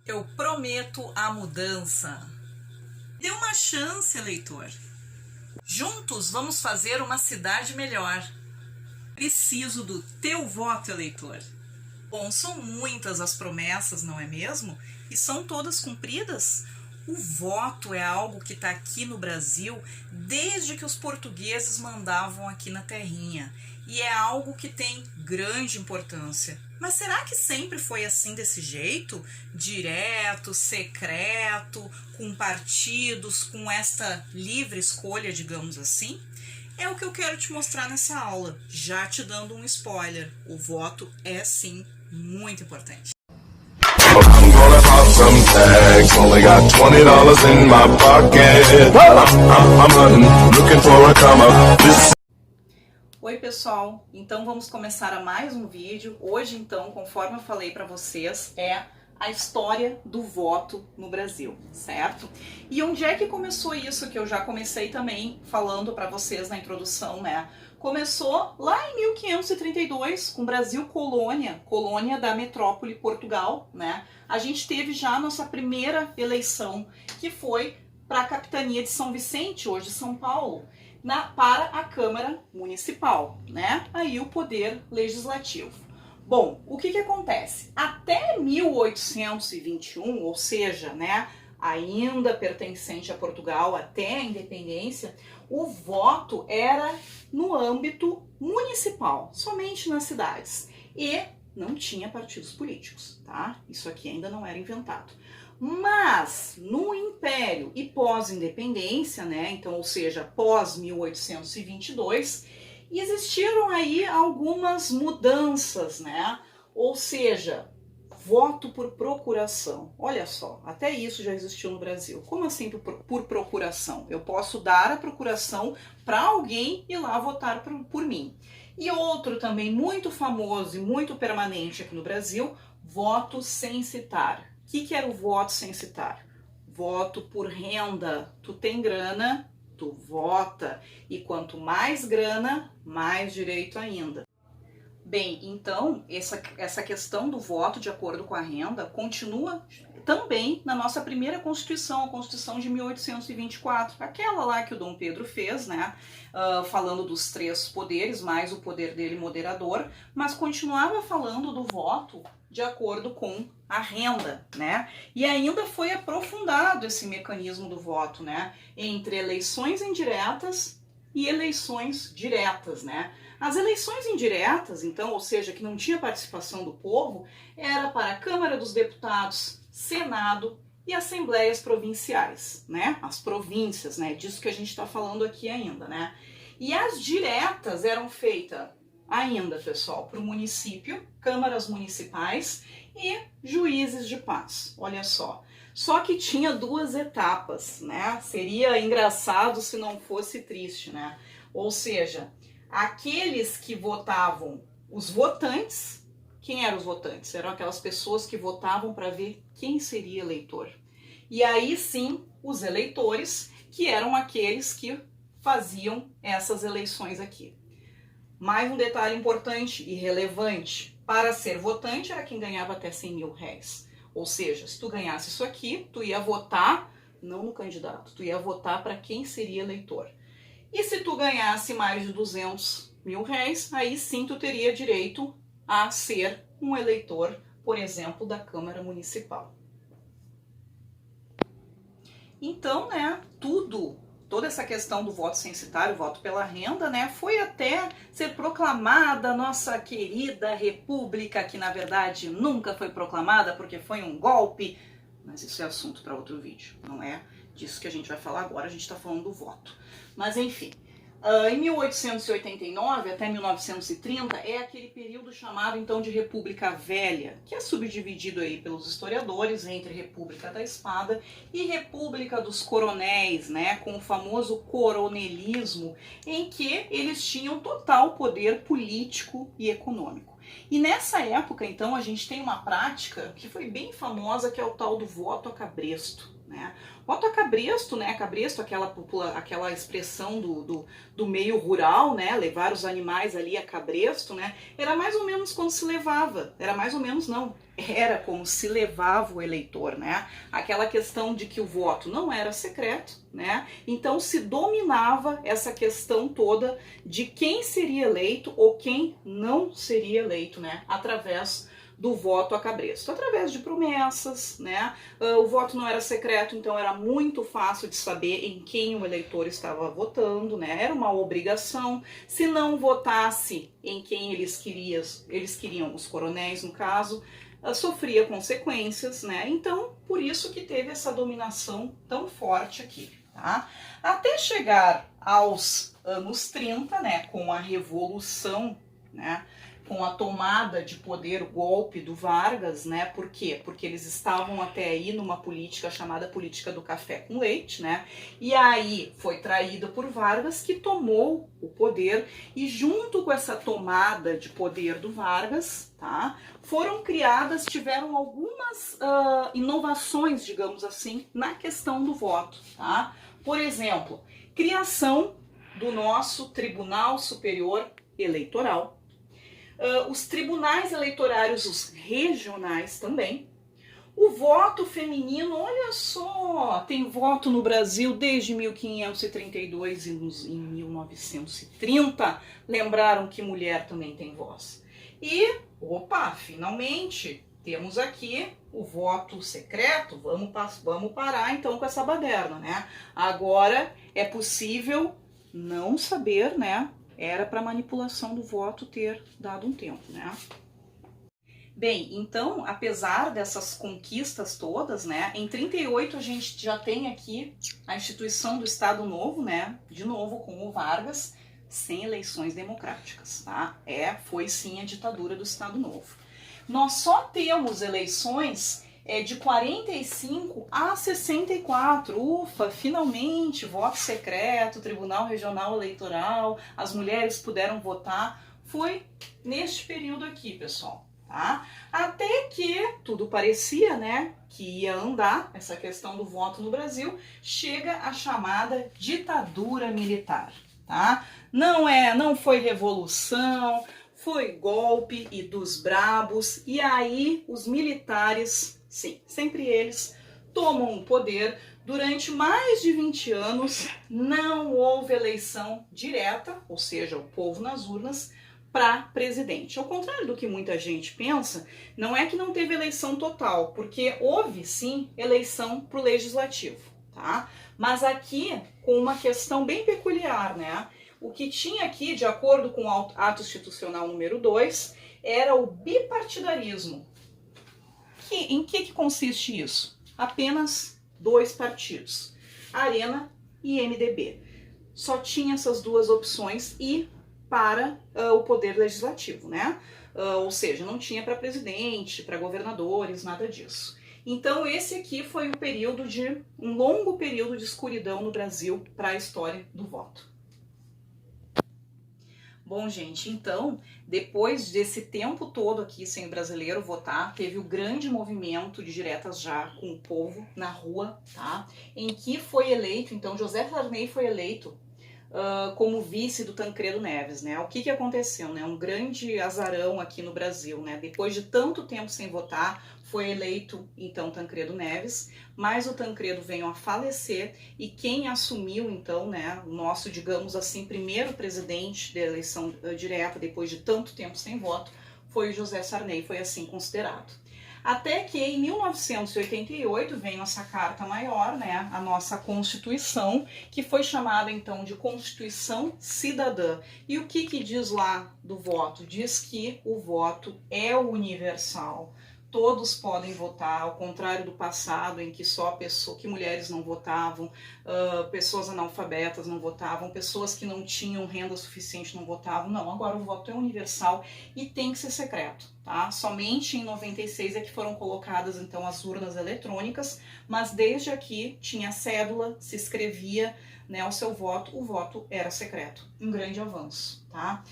Eu prometo a mudança. Dê uma chance, eleitor. Juntos vamos fazer uma cidade melhor. Preciso do teu voto, eleitor. Bom, são muitas as promessas, não é mesmo? E são todas cumpridas? O voto é algo que está aqui no Brasil desde que os portugueses mandavam aqui na terrinha. E é algo que tem grande importância. Mas será que sempre foi assim desse jeito? Direto, secreto, com partidos, com esta livre escolha, digamos assim? É o que eu quero te mostrar nessa aula, já te dando um spoiler. O voto é sim muito importante. I'm gonna pop some tags. Only got $20 in my pocket. I'm hunting, looking for a come up. Oi pessoal, então vamos começar a mais um vídeo. Hoje então, conforme eu falei para vocês, é a história do voto no Brasil, certo? E onde é que começou isso, que eu já comecei também falando para vocês na introdução, né? Começou lá em 1532, com Brasil colônia da metrópole Portugal, né? A gente teve já a nossa primeira eleição, que foi para a capitania de São Vicente, hoje São Paulo, para a Câmara Municipal, né? Aí o poder legislativo. Bom, o que acontece? Até 1821, ou seja, né, ainda pertencente a Portugal, até a independência, o voto era no âmbito municipal, somente nas cidades. E não tinha partidos políticos, tá? Isso aqui ainda não era inventado. Mas no Império e pós-independência, né, então, ou seja, pós 1822, existiram aí algumas mudanças, né? Ou seja, voto por procuração. Olha só, até isso já existiu no Brasil. Como assim por procuração? Eu posso dar a procuração para alguém ir lá votar por mim. E outro também muito famoso e muito permanente aqui no Brasil, voto censitário. O que era o voto censitário? Voto por renda. Tu tem grana, tu vota, e quanto mais grana, mais direito ainda. Bem, então, essa questão do voto de acordo com a renda continua também na nossa primeira Constituição, a Constituição de 1824, aquela lá que o Dom Pedro fez, né, falando dos três poderes, mais o poder dele moderador, mas continuava falando do voto de acordo com a renda, né? E ainda foi aprofundado esse mecanismo do voto, né? Entre eleições indiretas e eleições diretas, né? As eleições indiretas, então, ou seja, que não tinha participação do povo, era para a Câmara dos Deputados, Senado e Assembleias Provinciais, né? As províncias, né? Disso que a gente está falando aqui ainda, né? E as diretas eram feitas ainda, pessoal, para o município, câmaras municipais e juízes de paz. Olha só. Só que tinha duas etapas, né? Seria engraçado se não fosse triste, né? Ou seja, aqueles que votavam, os votantes, quem eram os votantes? Eram aquelas pessoas que votavam para ver quem seria eleitor. E aí sim, os eleitores, que eram aqueles que faziam essas eleições aqui. Mais um detalhe importante e relevante, para ser votante era quem ganhava até 100 mil reais. Ou seja, se tu ganhasse isso aqui, tu ia votar, não no candidato, tu ia votar para quem seria eleitor. E se tu ganhasse mais de 200 mil reais, aí sim tu teria direito a ser um eleitor, por exemplo, da Câmara Municipal. Então, né, toda essa questão do voto censitário, voto pela renda, né, foi até ser proclamada a nossa querida república, que na verdade nunca foi proclamada porque foi um golpe, mas isso é assunto para outro vídeo, não é disso que a gente vai falar agora, a gente está falando do voto. Mas enfim, em 1889 até 1930 é aquele período chamado então de República Velha, que é subdividido aí pelos historiadores entre República da Espada e República dos Coronéis, né, com o famoso coronelismo, em que eles tinham total poder político e econômico. E nessa época, então, a gente tem uma prática que foi bem famosa, que é o tal do voto a cabresto. né? Voto a cabresto, né? Cabresto, aquela expressão do meio rural, né? Levar os animais ali a cabresto, né? Era mais ou menos como se levava, era mais ou menos não, era como se levava o eleitor, né? Aquela questão de que o voto não era secreto, né? Então se dominava essa questão toda de quem seria eleito ou quem não seria eleito, né? Através do voto a cabresto, através de promessas, né? O voto não era secreto, então era muito fácil de saber em quem o eleitor estava votando, né? Era uma obrigação. Se não votasse em quem eles queriam, os coronéis no caso, sofria consequências, né? Então, por isso que teve essa dominação tão forte aqui, tá? Até chegar aos anos 30, né, com a Revolução, né, com a tomada de poder, o golpe do Vargas, né? Por quê? Porque eles estavam até aí numa política chamada política do café com leite, né? E aí foi traída por Vargas, que tomou o poder, e junto com essa tomada de poder do Vargas, tá? Tiveram algumas inovações, digamos assim, na questão do voto, tá? Por exemplo, criação do nosso Tribunal Superior Eleitoral, os tribunais eleitorários, os regionais também, o voto feminino, olha só, tem voto no Brasil desde 1532 e em 1930 lembraram que mulher também tem voz. E, opa, finalmente temos aqui o voto secreto, vamos parar então com essa baderna, né? Agora é possível não saber, né? Era para manipulação do voto ter dado um tempo, né? Bem, então, apesar dessas conquistas todas, né, em 38 a gente já tem aqui a instituição do Estado Novo, né, de novo com o Vargas, sem eleições democráticas, tá? Foi sim a ditadura do Estado Novo. Nós só temos eleições de 45 a 64, ufa, finalmente, voto secreto, Tribunal Regional Eleitoral, as mulheres puderam votar, foi neste período aqui, pessoal, tá? Até que tudo parecia, né, que ia andar, essa questão do voto no Brasil, chega a chamada ditadura militar, tá? Não foi revolução, foi golpe e dos brabos, e aí os militares, sim, sempre eles, tomam o poder. Durante mais de 20 anos não houve eleição direta, ou seja, o povo nas urnas, para presidente. Ao contrário do que muita gente pensa, não é que não teve eleição total, porque houve sim eleição para o legislativo, tá? Mas aqui com uma questão bem peculiar, né? O que tinha aqui, de acordo com o ato institucional número 2, era o bipartidarismo. Em que consiste isso? Apenas 2 partidos, Arena e MDB. Só tinha essas 2 opções e para o poder legislativo, né? Ou seja, não tinha para presidente, para governadores, nada disso. Então esse aqui foi um longo período de escuridão no Brasil para a história do voto. Bom, gente, então, depois desse tempo todo aqui sem o brasileiro votar, teve o grande movimento de diretas já com o povo na rua, tá? Em que foi eleito, então, José Sarney foi eleito como vice do Tancredo Neves, né? O que aconteceu, né? Um grande azarão aqui no Brasil, né? Depois de tanto tempo sem votar, foi eleito, então, Tancredo Neves, mas o Tancredo veio a falecer e quem assumiu, então, né, o nosso, digamos assim, primeiro presidente da eleição direta, depois de tanto tempo sem voto, foi o José Sarney, foi assim considerado. Até que em 1988 veio essa Carta Maior, né, a nossa Constituição, que foi chamada então de Constituição Cidadã. E o que diz lá do voto? Diz que o voto é universal. Todos podem votar, ao contrário do passado, em que que mulheres não votavam, pessoas analfabetas não votavam, pessoas que não tinham renda suficiente não votavam. Não, agora o voto é universal e tem que ser secreto, tá? Somente em 96 é que foram colocadas então as urnas eletrônicas, mas desde aqui tinha cédula, se escrevia, né, o seu voto, o voto era secreto. Um grande avanço, tá?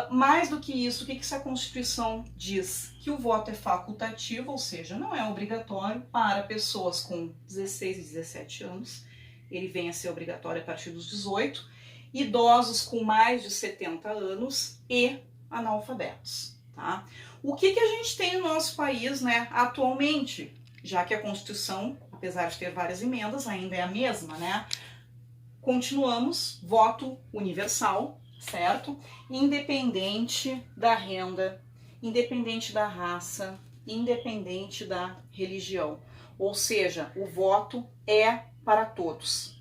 Mais do que isso, o que essa Constituição diz? Que o voto é facultativo, ou seja, não é obrigatório para pessoas com 16 e 17 anos, ele vem a ser obrigatório a partir dos 18, idosos com mais de 70 anos e analfabetos. Tá? O que a gente tem no nosso país, né, atualmente, já que a Constituição, apesar de ter várias emendas, ainda é a mesma, né? Continuamos, voto universal, certo? Independente da renda, independente da raça, independente da religião. Ou seja, o voto é para todos.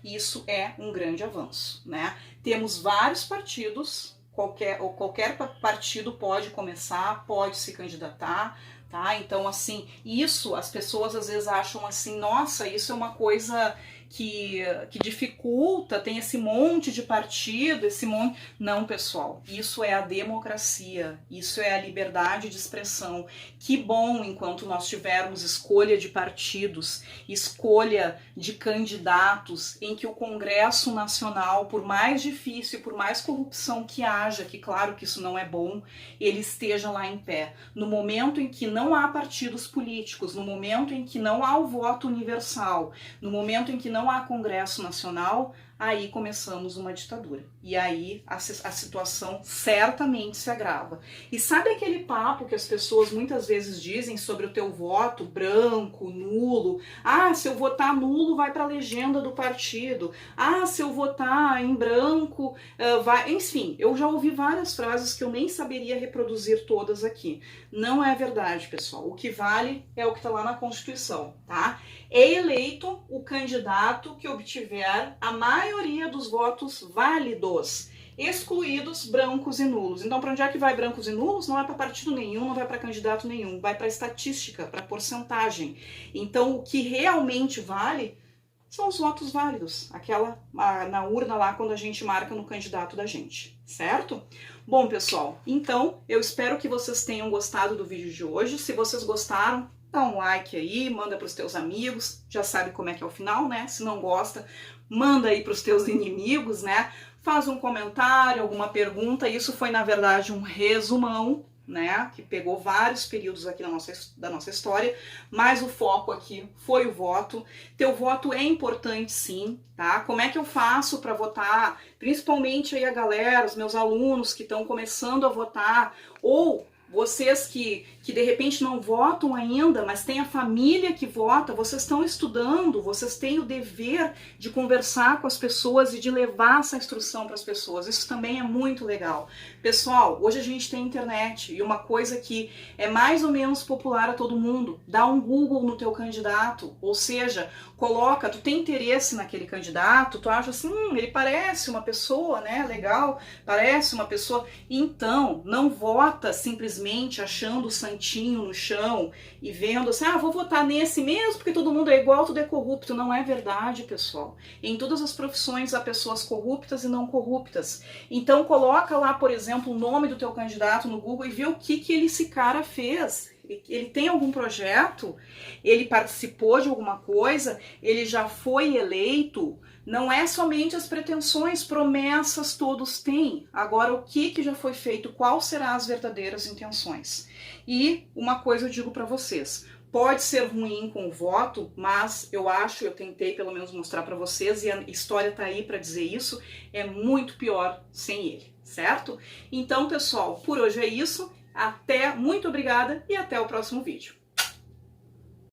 Isso é um grande avanço, né? Temos vários partidos, qualquer partido pode começar, pode se candidatar, tá? Então, assim, isso as pessoas às vezes acham assim, nossa, isso é uma coisa que dificulta, tem esse monte de partido, esse monte... Não, pessoal, isso é a democracia, isso é a liberdade de expressão. Que bom enquanto nós tivermos escolha de partidos, escolha de candidatos, em que o Congresso Nacional, por mais difícil, por mais corrupção que haja, que claro que isso não é bom, ele esteja lá em pé. No momento em que não há partidos políticos, no momento em que não há o voto universal, no momento em que não há Congresso Nacional, aí começamos uma ditadura. E aí a situação certamente se agrava. E sabe aquele papo que as pessoas muitas vezes dizem sobre o teu voto branco, nulo? Ah, se eu votar nulo vai para a legenda do partido. Ah, se eu votar em branco vai... Enfim, eu já ouvi várias frases que eu nem saberia reproduzir todas aqui. Não é verdade, pessoal. O que vale é o que está lá na Constituição, tá? É eleito o candidato que obtiver a maioria dos votos válidos, excluídos brancos e nulos. Então, para onde é que vai brancos e nulos? Não é para partido nenhum, não vai para candidato nenhum, vai para estatística, para porcentagem. Então, o que realmente vale são os votos válidos, aquela na urna lá quando a gente marca no candidato da gente, certo? Bom, pessoal, então eu espero que vocês tenham gostado do vídeo de hoje. Se vocês gostaram, dá um like aí, manda para os teus amigos, já sabe como é que é o final, né? Se não gosta, manda aí para os teus inimigos, né? Faz um comentário, alguma pergunta. Isso foi, na verdade, um resumão, né? Que pegou vários períodos aqui da nossa história, mas o foco aqui foi o voto. Teu voto é importante, sim, tá? Como é que eu faço para votar? Principalmente aí a galera, os meus alunos que estão começando a votar, ou vocês que de repente não votam ainda, mas tem a família que vota, vocês estão estudando, vocês têm o dever de conversar com as pessoas e de levar essa instrução para as pessoas. Isso também é muito legal. Pessoal, hoje a gente tem internet e uma coisa que é mais ou menos popular a todo mundo, dá um Google no teu candidato, ou seja, coloca, tu tem interesse naquele candidato, tu acha assim, ele parece uma pessoa, né, legal, parece uma pessoa, então não vota simplesmente achando o santinho no chão e vendo assim, vou votar nesse mesmo porque todo mundo é igual, tudo é corrupto. Não é verdade, pessoal. Em todas as profissões há pessoas corruptas e não corruptas. Então coloca lá, por exemplo, o nome do teu candidato no Google e vê o que esse cara fez. Ele tem algum projeto? Ele participou de alguma coisa? Ele já foi eleito? Não é somente as pretensões, promessas todos têm. Agora, o que já foi feito? Qual serão as verdadeiras intenções? E uma coisa eu digo para vocês, pode ser ruim com o voto, mas eu tentei pelo menos mostrar para vocês, e a história tá aí para dizer isso, é muito pior sem ele, certo? Então, pessoal, por hoje é isso. Muito obrigada e até o próximo vídeo.